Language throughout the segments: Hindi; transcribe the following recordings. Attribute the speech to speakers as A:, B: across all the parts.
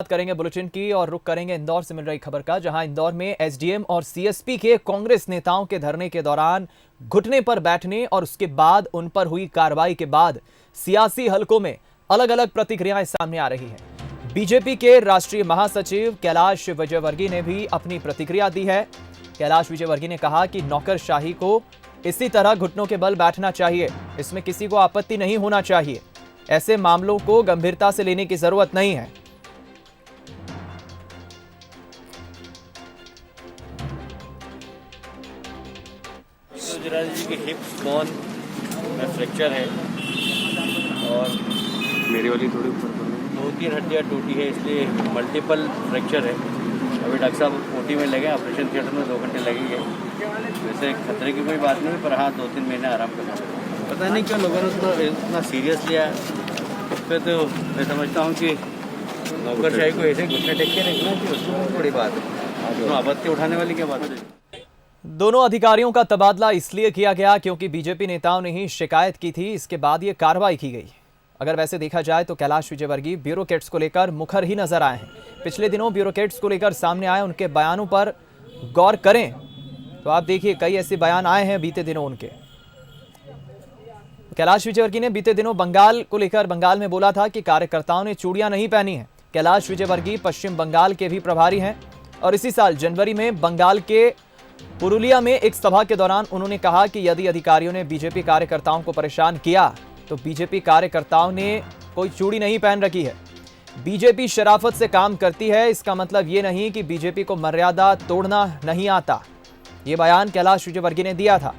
A: बात करेंगे बुलेटिन की और रुख करेंगे इंदौर से मिल रही खबर का, जहां इंदौर में एसडीएम और सीएसपी के कांग्रेस नेताओं के धरने के दौरान घुटने पर बैठने और उसके बाद उन पर हुई कार्रवाई के बाद सियासी हलकों में अलग अलग प्रतिक्रियाएं सामने आ रही हैं। बीजेपी के राष्ट्रीय महासचिव कैलाश विजयवर्गीय ने भी अपनी प्रतिक्रिया दी है। कैलाश विजयवर्गीय ने कहा कि नौकरशाही को इसी तरह घुटनों के बल बैठना चाहिए, इसमें किसी को आपत्ति नहीं होना चाहिए। ऐसे मामलों को गंभीरता से लेने की जरूरत नहीं है।
B: जी की हिप्स बोन में फ्रैक्चर है और
C: मेरी वाली थोड़ी ऊपर
B: 2-3 हड्डियाँ टूटी है, इसलिए मल्टीपल फ्रैक्चर है। अभी डॉक्टर साहब ओटी में लगे, ऑपरेशन थिएटर में 2 घंटे लगेंगे। वैसे खतरे की कोई बात नहीं, पर हाँ 2-3 महीने आराम करना पड़ेगा। पता नहीं क्यों लोगों ने उसको इतना सीरियस लिया। फिर तो मैं समझता हूँ कि नौकरशाही को ऐसे घुटने टेक के रखना कि उसमें बड़ी बात है, उसमें आपत्ति उठाने वाली क्या बात है।
A: दोनों अधिकारियों का तबादला इसलिए किया गया क्योंकि बीजेपी नेताओं ने ही शिकायत की थी, इसके बाद ये कार्रवाई की गई। अगर वैसे देखा जाए तो कैलाश विजयवर्गीय ब्यूरोक्रेट्स को लेकर मुखर ही नजर आए हैं। पिछले दिनों ब्यूरोक्रेट्स को लेकर सामने आए उनके बयानों पर गौर करें तो आप देखिए कई ऐसे बयान आए हैं बीते दिनों उनके। कैलाश विजयवर्गीय ने बीते दिनों बंगाल को लेकर बंगाल में बोला था कि कार्यकर्ताओं ने चूड़ियां नहीं पहनी हैं। कैलाश विजयवर्गीय पश्चिम बंगाल के भी प्रभारी हैं और इसी साल जनवरी में बंगाल के पुरुलिया में एक सभा के दौरान उन्होंने कहा कि यदि अधिकारियों ने बीजेपी कार्यकर्ताओं को परेशान किया तो बीजेपी कार्यकर्ताओं ने कोई चूड़ी नहीं पहन रखी है। बीजेपी शराफत से काम करती है, इसका मतलब ये नहीं कि बीजेपी को मर्यादा तोड़ना नहीं आता। ये बयान कैलाश विजयवर्गीय ने दिया था।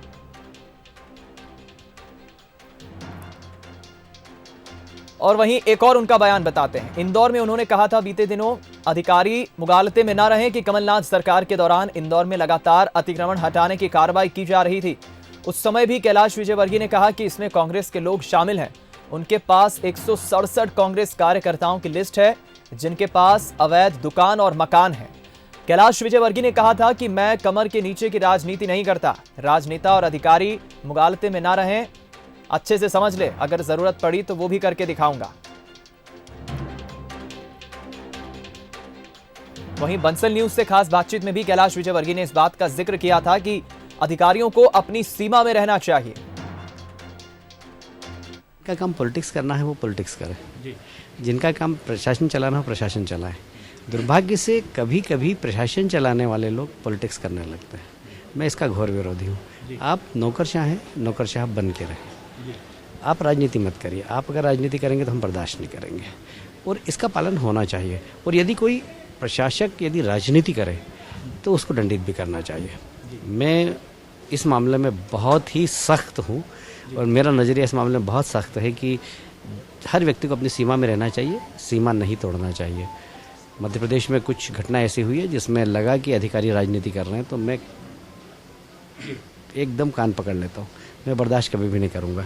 A: और वहीं एक और उनका बयान बताते हैं। इंदौर में उन्होंने कहा था बीते दिनों अधिकारी मुगालते में न रहें कि कमलनाथ सरकार के दौरान इंदौर में लगातार अतिक्रमण हटाने की कार्रवाई की जा रही थी। उस समय भी कैलाश विजयवर्गीय ने कहा कि इसमें कांग्रेस के लोग शामिल हैं। उनके पास 167 कांग्रेस कार्यकर्ताओं की लिस्ट है जिनके पास अवैध दुकान और मकान है। कैलाश विजयवर्गीय ने कहा था कि मैं कमर के नीचे की राजनीति नहीं करता। राजनेता और अधिकारी मुगालते में न रहें, अच्छे से समझ ले, अगर जरूरत पड़ी तो वो भी करके दिखाऊंगा। वहीं बंसल न्यूज से खास बातचीत में भी कैलाश विजयवर्गीय ने इस बात का जिक्र किया था कि अधिकारियों को अपनी सीमा में रहना चाहिए।
D: का काम पॉलिटिक्स करना है वो पॉलिटिक्स करे जी। जिनका काम प्रशासन चलाना हो प्रशासन चलाए। दुर्भाग्य से कभी कभी प्रशासन चलाने वाले लोग पॉलिटिक्स करने लगते हैं। मैं इसका घोर विरोधी हूँ। आप नौकरशाह हैं, नौकरशाह बन के रहें। आप राजनीति मत करिए। आप अगर राजनीति करेंगे तो हम बर्दाश्त नहीं करेंगे और इसका पालन होना चाहिए। और यदि कोई प्रशासक यदि राजनीति करे तो उसको दंडित भी करना चाहिए। मैं इस मामले में बहुत ही सख्त हूँ और मेरा नज़रिया इस मामले में बहुत सख्त है कि हर व्यक्ति को अपनी सीमा में रहना चाहिए, सीमा नहीं तोड़ना चाहिए। मध्य प्रदेश में कुछ घटना ऐसी हुई है जिसमें लगा कि अधिकारी राजनीति कर रहे हैं तो मैं एकदम कान पकड़ लेता हूँ। मैं बर्दाश्त कभी भी नहीं करूँगा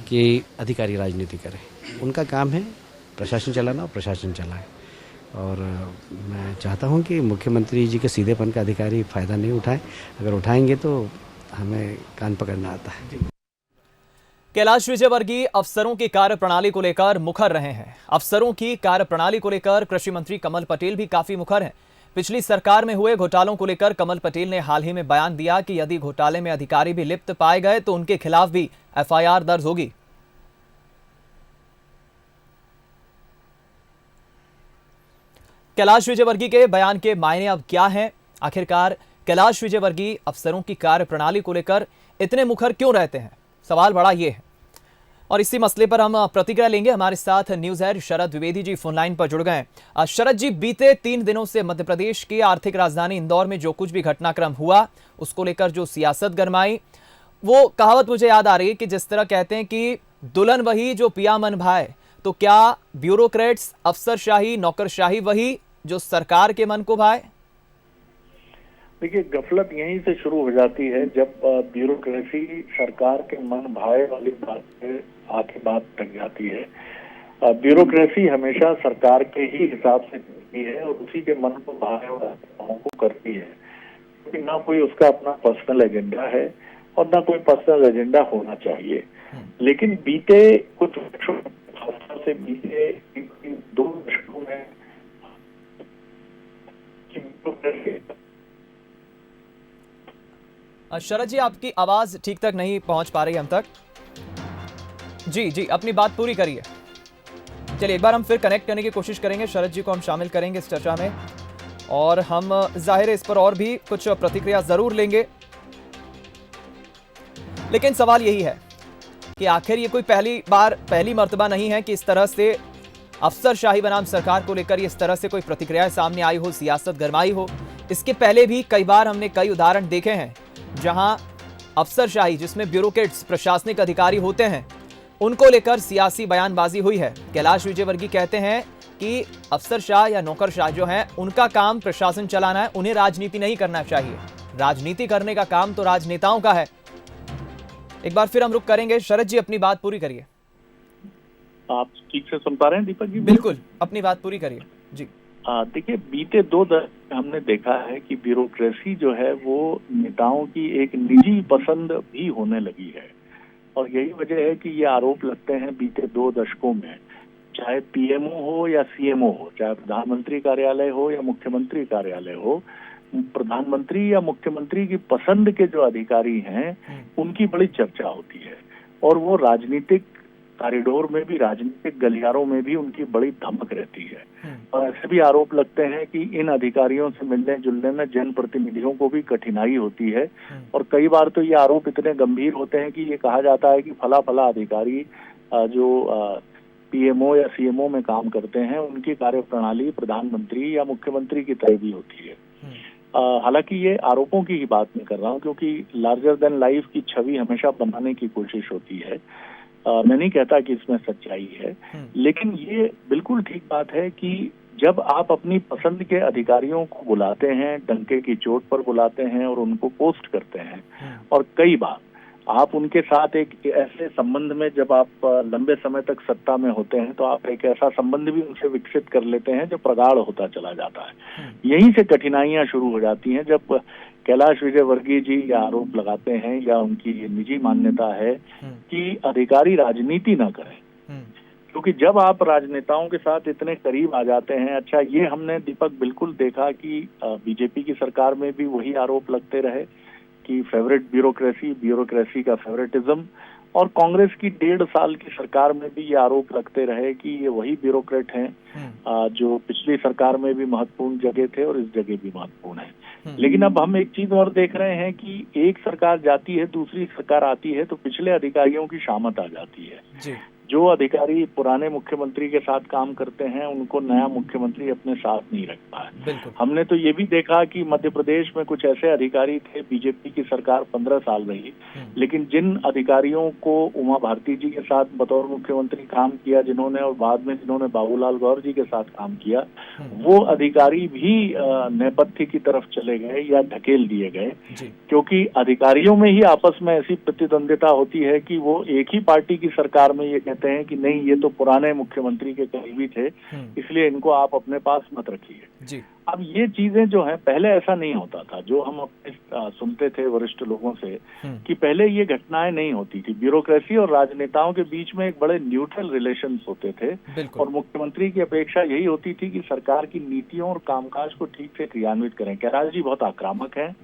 D: कि अधिकारी राजनीति करें। उनका काम है प्रशासन चलाना और प्रशासन चलाए। और मैं चाहता हूं कि मुख्यमंत्री जी के सीधेपन का अधिकारी फ़ायदा नहीं उठाएं। अगर उठाएंगे तो हमें कान पकड़ना आता है।
A: कैलाश विजयवर्गीय अफसरों की कार्यप्रणाली को लेकर मुखर रहे हैं। अफसरों की कार्यप्रणाली को लेकर कृषि मंत्री कमल पटेल भी काफी मुखर हैं। पिछली सरकार में हुए घोटालों को लेकर कमल पटेल ने हाल ही में बयान दिया कि यदि घोटाले में अधिकारी भी लिप्त पाए गए तो उनके खिलाफ भी एफआईआर दर्ज होगी। कैलाश विजयवर्गीय के बयान के मायने अब क्या हैं? आखिरकार कैलाश विजयवर्गीय अफसरों की कार्यप्रणाली को लेकर इतने मुखर क्यों रहते हैं? सवाल बड़ा ये है और इसी मसले पर हम प्रतिक्रिया लेंगे। हमारे साथ न्यूज हेड शरद द्विवेदी जी फोन लाइन पर जुड़ गए हैं। शरद जी, बीते 3 दिनों से मध्य प्रदेश की आर्थिक राजधानी इंदौर में जो कुछ भी घटनाक्रम हुआ उसको लेकर जो सियासत गरमाई, वो कहावत मुझे याद आ रही है कि जिस तरह कहते हैं कि दुल्हन वही जो पिया मन भाए, तो क्या ब्यूरोक्रेट्स, अफसरशाही, नौकरशाही वही जो सरकार के मन को भाए?
E: देखिए, गफलत यहीं से शुरू हो जाती है जब ब्यूरोक्रेसी सरकार के मन भाए वाली बात पे आके बात टक जाती है। ब्यूरोक्रेसी हमेशा सरकार के ही हिसाब से करती है और उसी के मन को भाए वाले कामों को करती है, क्योंकि ना कोई उसका अपना पर्सनल एजेंडा है और ना कोई पर्सनल एजेंडा होना चाहिए। लेकिन बीते कुछ वर्षों से बीते 2 दशकों में ब्यूरोक्रेसी।
A: शरद जी, आपकी आवाज ठीक तक नहीं पहुंच पा रही हम तक। जी जी, अपनी बात पूरी करिए। चलिए एक बार हम फिर कनेक्ट करने की कोशिश करेंगे, शरद जी को हम शामिल करेंगे इस चर्चा में, और हम जाहिर है इस पर और भी कुछ प्रतिक्रिया जरूर लेंगे। लेकिन सवाल यही है कि आखिर ये कोई पहली मर्तबा नहीं है कि इस तरह से अफसरशाही बनाम सरकार को लेकर इस तरह से कोई प्रतिक्रिया सामने आई हो, सियासत गरमाई हो। इसके पहले भी कई बार हमने कई उदाहरण देखे हैं जहां अफसरशाही, जिसमें ब्यूरोक्रेट्स, प्रशासनिक अधिकारी होते हैं, उनको लेकर सियासी बयानबाजी हुई है। कैलाश विजयवर्गीय कहते हैं कि अफसरशाह या नौकरशाह जो हैं, उनका काम प्रशासन चलाना है, उन्हें राजनीति नहीं करना चाहिए। राजनीति करने का काम तो राजनेताओं का है। एक बार फिर हम रुक करेंगे। शरद जी, अपनी बात पूरी करिए।
E: आप ठीक से सुन पा रहे हैं दीपक जी?
A: बिल्कुल, अपनी बात पूरी करिए जी।
E: देखिए, बीते 2 दशक में हमने देखा है कि ब्यूरोक्रेसी जो है वो नेताओं की एक निजी पसंद भी होने लगी है, और यही वजह है कि ये आरोप लगते हैं बीते 2 दशकों में, चाहे पीएमओ हो या सीएमओ हो, चाहे प्रधानमंत्री कार्यालय हो या मुख्यमंत्री कार्यालय हो, प्रधानमंत्री या मुख्यमंत्री की पसंद के जो अधिकारी हैं उनकी बड़ी चर्चा होती है, और वो राजनीतिक कॉरिडोर में भी, राजनीतिक गलियारों में भी उनकी बड़ी धमक रहती है। और ऐसे भी आरोप लगते हैं कि इन अधिकारियों से मिलने जुलने में जनप्रतिनिधियों को भी कठिनाई होती है, और कई बार तो ये आरोप इतने गंभीर होते हैं कि ये कहा जाता है कि फला फला अधिकारी जो पीएमओ या सीएमओ में काम करते हैं, उनकी कार्यप्रणाली प्रधानमंत्री या मुख्यमंत्री की तरह भी होती है। हालांकि ये आरोपों की ही बात नहीं कर रहा हूँ, क्योंकि लार्जर देन लाइफ की छवि हमेशा बनाने की कोशिश होती है। मैं नहीं कहता कि इसमें सच्चाई है, लेकिन ये बिल्कुल ठीक बात है कि जब आप अपनी पसंद के अधिकारियों को बुलाते हैं, डंके की चोट पर बुलाते हैं और उनको पोस्ट करते हैं, और कई बार आप उनके साथ एक ऐसे संबंध में, जब आप लंबे समय तक सत्ता में होते हैं, तो आप एक ऐसा संबंध भी उनसे विकसित कर लेते हैं जो प्रगाढ़ होता चला जाता है। यहीं से कठिनाइयां शुरू हो जाती हैं, जब कैलाश विजयवर्गीय जी ये आरोप लगाते हैं, या उनकी ये निजी मान्यता है कि अधिकारी राजनीति ना करें, क्योंकि जब आप राजनेताओं के साथ इतने करीब आ जाते हैं। अच्छा, ये हमने दीपक बिल्कुल देखा कि बीजेपी की सरकार में भी वही आरोप लगते रहे कि फेवरेट ब्यूरोक्रेसी का फेवरेटिज्म, और कांग्रेस की 1.5 साल की सरकार में भी ये आरोप लगते रहे कि ये वही ब्यूरोक्रेट हैं जो पिछली सरकार में भी महत्वपूर्ण जगह थे और इस जगह भी महत्वपूर्ण है। लेकिन अब हम एक चीज और देख रहे हैं कि एक सरकार जाती है, दूसरी सरकार आती है, तो पिछले अधिकारियों की शामत आ जाती है जी। जो अधिकारी पुराने मुख्यमंत्री के साथ काम करते हैं, उनको नया मुख्यमंत्री अपने साथ नहीं रखता है। हमने तो ये भी देखा कि मध्य प्रदेश में कुछ ऐसे अधिकारी थे, बीजेपी की सरकार 15 साल रही, लेकिन जिन अधिकारियों को उमा भारती जी के साथ बतौर मुख्यमंत्री काम किया, जिन्होंने, और बाद में जिन्होंने बाबूलाल गौर जी के साथ काम किया, वो अधिकारी भी नेपथ्य की तरफ चले गए या ढकेल दिए गए, क्योंकि अधिकारियों में ही आपस में ऐसी प्रतिद्वंदिता होती है कि वो एक ही पार्टी की सरकार में ये कहते हैं कि नहीं, ये तो पुराने मुख्यमंत्री के करीबी थे, इसलिए इनको आप अपने पास मत रखिए। अब ये चीजें जो हैं, पहले ऐसा नहीं होता था। जो हम अपने सुनते थे वरिष्ठ लोगों से कि पहले ये घटनाएं नहीं होती थी। ब्यूरोक्रेसी और राजनेताओं के बीच में एक बड़े न्यूट्रल रिलेशंस होते थे, और मुख्यमंत्री की अपेक्षा यही होती थी कि सरकार की नीतियों और कामकाज को ठीक से क्रियान्वित करें। कैलाश जी बहुत आक्रामक हैं,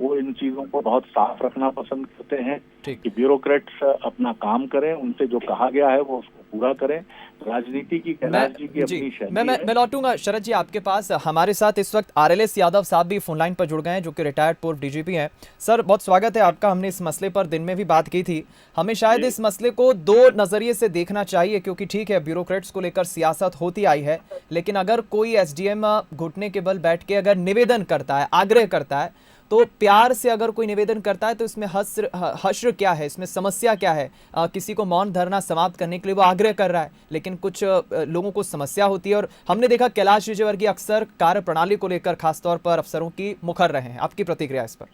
E: वो इन चीजों को बहुत साफ रखना पसंद करते हैं कि ब्यूरोक्रेट्स अपना काम करें, उनसे जो कहा गया है वो उसको पूरा करें। राजनीति की कैलाश जी की अपनी शैली है।
A: मैं लौटूंगा शरद जी आपके पास। हमारे साथ इस वक्त आरएलएस यादव साहब भी फोन लाइन पर जुड़ गए हैं, जो कि रिटायर्ड पूर्व डीजीपी हैं। सर, बहुत स्वागत है आपका। हमने इस मसले पर दिन में भी बात की थी। हमें शायद इस मसले को 2 नजरिए से देखना चाहिए, क्योंकि ठीक है, ब्यूरोक्रेट्स को लेकर सियासत होती आई है, लेकिन अगर कोई एसडीएम घुटने के बल बैठ के अगर निवेदन करता है, आग्रह करता है, तो प्यार से अगर कोई निवेदन करता है तो इसमें हश्र क्या है, इसमें समस्या क्या है? किसी को मौन धरना समाप्त करने के लिए वो आग्रह कर रहा है, लेकिन कुछ लोगों को समस्या होती है। और हमने देखा कैलाश विजयवर्गीय अक्सर कार्य प्रणाली को लेकर खासतौर पर अफसरों की मुखर रहे हैं। आपकी प्रतिक्रिया इस पर?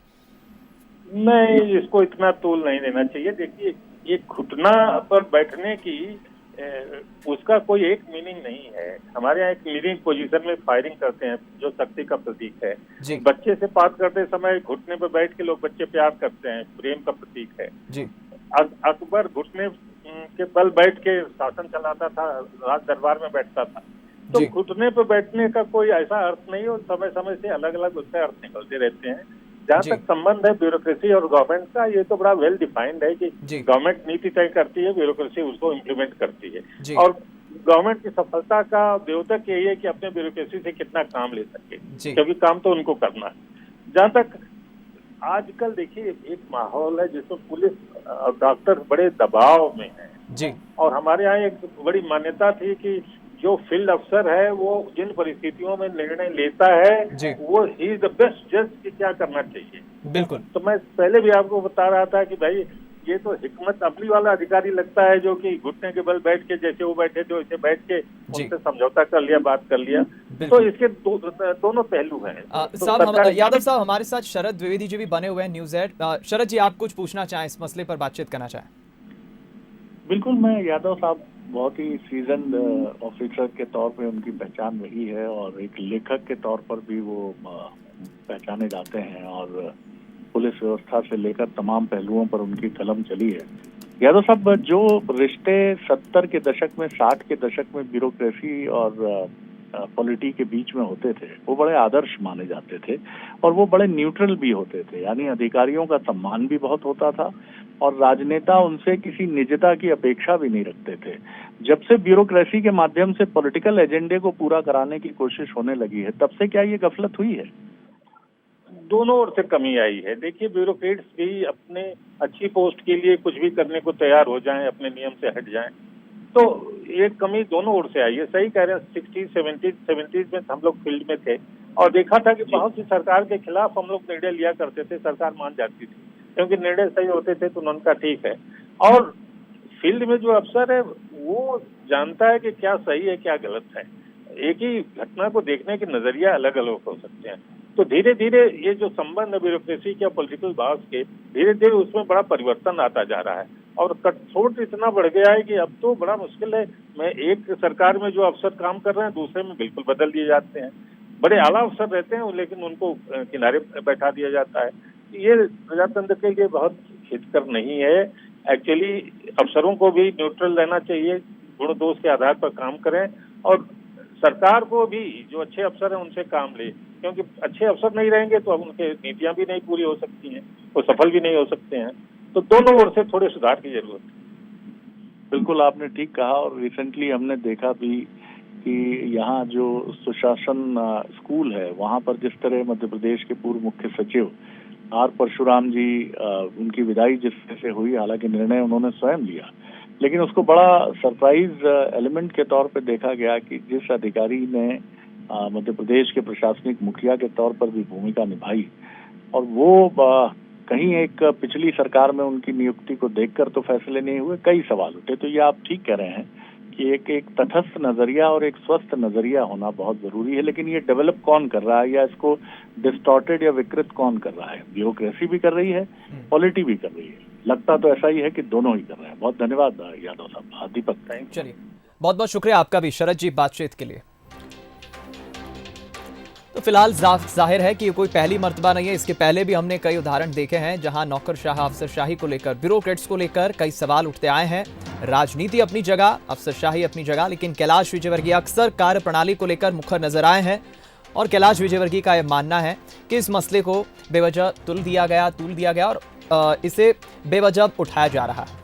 F: नहीं, इसको इतना तोल नहीं देना चाहिए। देखिए, ये घुटना पर बैठने की उसका कोई एक मीनिंग नहीं है। हमारे यहाँ एक लीडिंग पोजीशन में फायरिंग करते हैं, जो शक्ति का प्रतीक है। बच्चे से बात करते समय घुटने पर बैठ के लोग बच्चे प्यार करते हैं, प्रेम का प्रतीक है जी। अकबर घुटने के बल बैठ के शासन चलाता था, राज दरबार में बैठता था। तो
A: जी।
F: घुटने पर बैठने का कोई ऐसा अर्थ नहीं, और समय समय से अलग अलग उसके अर्थ निकलते रहते हैं। जहाँ
A: जी।
F: तक संबंध है ब्यूरोक्रेसी और गवर्नमेंट का, ये तो बड़ा वेल डिफाइंड है कि
A: जी।
F: गवर्नमेंट नीति तय करती है, ब्यूरोक्रेसी उसको इम्प्लीमेंट करती
A: जी।
F: है। और गवर्नमेंट की सफलता का द्योतक यही है कि अपने ब्यूरोक्रेसी से कितना काम ले सके,
A: जी।
F: क्योंकि काम तो उनको करना है। जहाँ तक आजकल देखिए एक माहौल है जिसमें पुलिस और डॉक्टर बड़े दबाव में है,
A: जी।
F: और हमारे यहाँ एक बड़ी मान्यता थी कि जो फील्ड अफसर है वो जिन परिस्थितियों में निर्णय लेता
A: जी।
F: है वो ही इज द बेस्ट जज कि क्या करना चाहिए।
A: बिल्कुल।
F: तो मैं पहले भी आपको बता रहा था कि भाई ये तो हिकमत अमली वाला अधिकारी लगता है, जो कि घुटने के बल बैठ के, जैसे वो बैठे थे वैसे बैठ के
A: जी।
F: उनसे समझौता कर लिया, बात कर लिया। तो
A: बिल्कुल।
F: इसके दोनों पहलू हैं। तो
A: साहब
F: सरकारी-
A: यादव साहब, हमारे साथ शरद द्विवेदी जी भी बने हुए हैं न्यूज़ एड। शरद जी, आप कुछ पूछना चाहें, इस मसले पर बातचीत करना चाहें?
E: बिल्कुल, मैं यादव साहब बहुत ही सीजन ऑफिसर के तौर पे उनकी पहचान रही है, और एक लेखक के तौर पर भी वो पहचाने जाते हैं, और पुलिस व्यवस्था से लेकर तमाम पहलुओं पर उनकी कलम चली है। यादव साहब, जो रिश्ते 70 के दशक में, 60 के दशक में ब्यूरोक्रेसी और पॉलिटी के बीच में होते थे, वो बड़े आदर्श माने जाते थे, और वो बड़े न्यूट्रल भी होते थे। यानी अधिकारियों का सम्मान भी बहुत होता था, और राजनेता उनसे किसी निजता की अपेक्षा भी नहीं रखते थे। जब से ब्यूरोक्रेसी के माध्यम से पॉलिटिकल एजेंडे को पूरा कराने की कोशिश होने लगी है, तब से क्या ये गफलत हुई है?
F: दोनों ओर से कमी आई है। देखिए, ब्यूरोक्रेट्स भी अपने अच्छी पोस्ट के लिए कुछ भी करने को तैयार हो जाएं, अपने नियम से हट जाएं, तो एक कमी दोनों ओर से आई है। सही कह रहे हैं, 60, 70 में हम लोग फील्ड में थे और देखा था कि बहुत सी सरकार के खिलाफ हम लोग निर्णय लिया करते थे, सरकार मान जाती थी, क्योंकि निर्णय सही होते थे तो उनका ठीक है। और फील्ड में जो अफसर है वो जानता है कि क्या सही है क्या गलत है। एक ही घटना को देखने के नजरिया अलग अलग हो सकते हैं। तो धीरे धीरे ये जो संबंध है ब्यूरोक्रेसी के पॉलिटिकल बॉस के, धीरे धीरे उसमें बड़ा परिवर्तन आता जा रहा है, और कटथोट इतना बढ़ गया है कि अब तो बड़ा मुश्किल है। मैं एक सरकार में जो अफसर काम कर रहे हैं दूसरे में बिल्कुल बदल दिए जाते हैं। बड़े आला अफसर रहते हैं लेकिन उनको किनारे बैठा दिया जाता है। ये प्रजातंत्र के लिए बहुत हितकर नहीं है। एक्चुअली अफसरों को भी न्यूट्रल रहना चाहिए, गुण दोष के आधार पर काम करें, और सरकार को भी जो अच्छे अफसर हैं उनसे काम ले, क्योंकि अच्छे अफसर नहीं रहेंगे तो अब उनके नीतियां भी नहीं पूरी हो सकती हैं, वो सफल भी नहीं हो सकते हैं। तो दोनों ओर से थोड़े सुधार की जरूरत है।
E: बिल्कुल, आपने ठीक कहा। और रिसेंटली हमने देखा भी कि यहाँ जो सुशासन स्कूल है, वहाँ पर जिस तरह मध्य प्रदेश के पूर्व मुख्य सचिव आर परशुराम जी, उनकी विदाई जिस तरह से हुई, हालांकि निर्णय उन्होंने स्वयं लिया, लेकिन उसको बड़ा सरप्राइज एलिमेंट के तौर पे देखा गया कि जिस अधिकारी ने मध्य प्रदेश के प्रशासनिक मुखिया के तौर पर भी भूमिका निभाई, और वो कहीं एक पिछली सरकार में उनकी नियुक्ति को देखकर तो फैसले नहीं हुए, कई सवाल उठे। तो ये आप ठीक कह रहे हैं कि एक तटस्थ नजरिया और एक स्वस्थ नजरिया होना बहुत जरूरी है। लेकिन ये डेवलप कौन कर रहा है, या इसको डिस्टॉर्टेड या विकृत कौन कर रहा है? ब्यूरोक्रेसी भी कर रही है, पॉलिटी भी कर रही है। लगता तो ऐसा ही है कि दोनों ही कर रहे हैं। बहुत धन्यवाद यादव साहब। दीपक, थैंक।
A: चलिए, बहुत बहुत शुक्रिया आपका भी शरद जी बातचीत के लिए। तो फिलहाल जाहिर है कि ये कोई पहली मर्तबा नहीं है। इसके पहले भी हमने कई उदाहरण देखे हैं जहां नौकरशाह अफसरशाही को लेकर, ब्यूरोक्रेट्स को लेकर कई सवाल उठते आए हैं। राजनीति अपनी जगह, अफसरशाही अपनी जगह, लेकिन कैलाश विजयवर्गीय अक्सर कार्यप्रणाली को लेकर मुखर नजर आए हैं, और कैलाश विजयवर्गीय का यह मानना है कि इस मसले को बेवजह तुल दिया गया और इसे बेवजह उठाया जा रहा है।